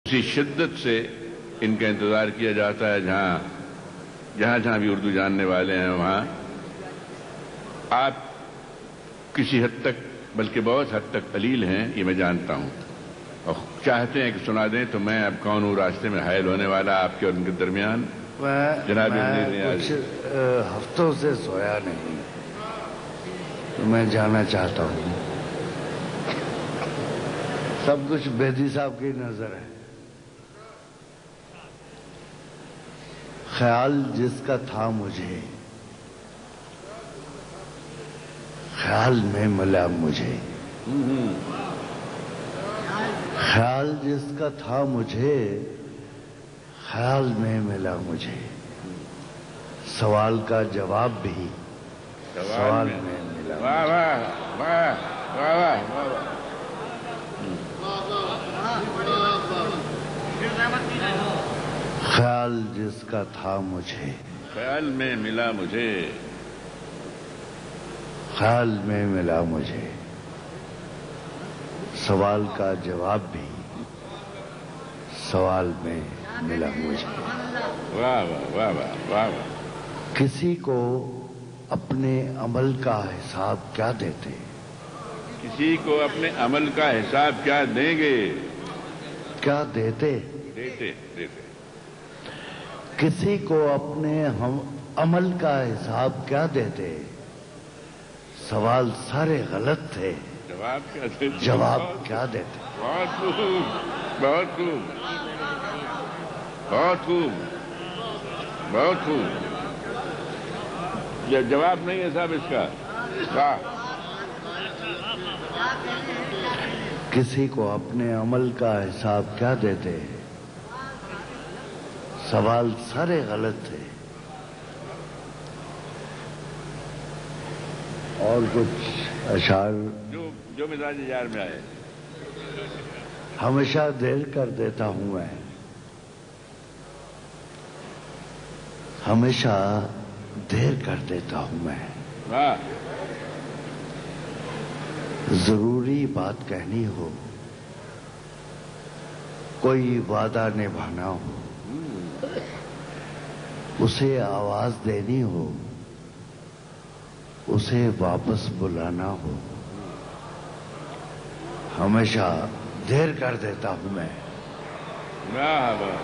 اسی شدت سے ان کا انتظار کیا جاتا ہے جہاں بھی اردو جاننے والے ہیں وہاں آپ کسی حد تک بلکہ بہت حد تک قلیل ہیں، یہ میں جانتا ہوں، اور چاہتے ہیں کہ سنا دیں تو میں اب کون ہوں راستے میں حائل ہونے والا آپ کے اور ان کے درمیان. جناب منیر نیازی، کچھ ہفتوں سے سویا نہیں تو میں جانا چاہتا ہوں. سب کچھ بیدی صاحب کی نظر ہے. خیال جس کا تھا مجھے، خیال میں ملا مجھے. خیال جس کا تھا مجھے، خیال میں ملا مجھے. سوال کا جواب بھی سوال میں ملا. واہ واہ واہ واہ واہ واہ. خیال جس کا تھا مجھے، خیال میں ملا مجھے. خیال میں ملا مجھے. سوال کا جواب بھی سوال میں ملا مجھے. واہ واہ واہ واہ واہ واہ. کسی کو اپنے عمل کا حساب کیا دیتے؟ کسی کو اپنے عمل کا حساب کیا دیں گے؟ کیا دیتے؟ دیتے دیتے. کسی کو اپنے عمل کا حساب کیا دیتے؟ سوال سارے غلط تھے، جواب کیا دیتے؟ جواب کیا دیتے؟ بہت خوب، بہت خوب، بہت خوب، بہت خوب. یہ جواب نہیں ہے صاحب اس کا. واہ. کسی کو اپنے عمل کا حساب کیا دیتے؟ سوال سارے غلط تھے. اور کچھ اشعار جو مزاج یار میں آئے. ہمیشہ دیر کر دیتا ہوں میں، ہمیشہ دیر کر دیتا ہوں میں. واہ. ضروری بات کہنی ہو، کوئی وعدہ نبھانا ہو، اسے آواز دینی ہو، اسے واپس بلانا ہو، ہمیشہ دیر کر دیتا ہوں میں. واہ واہ.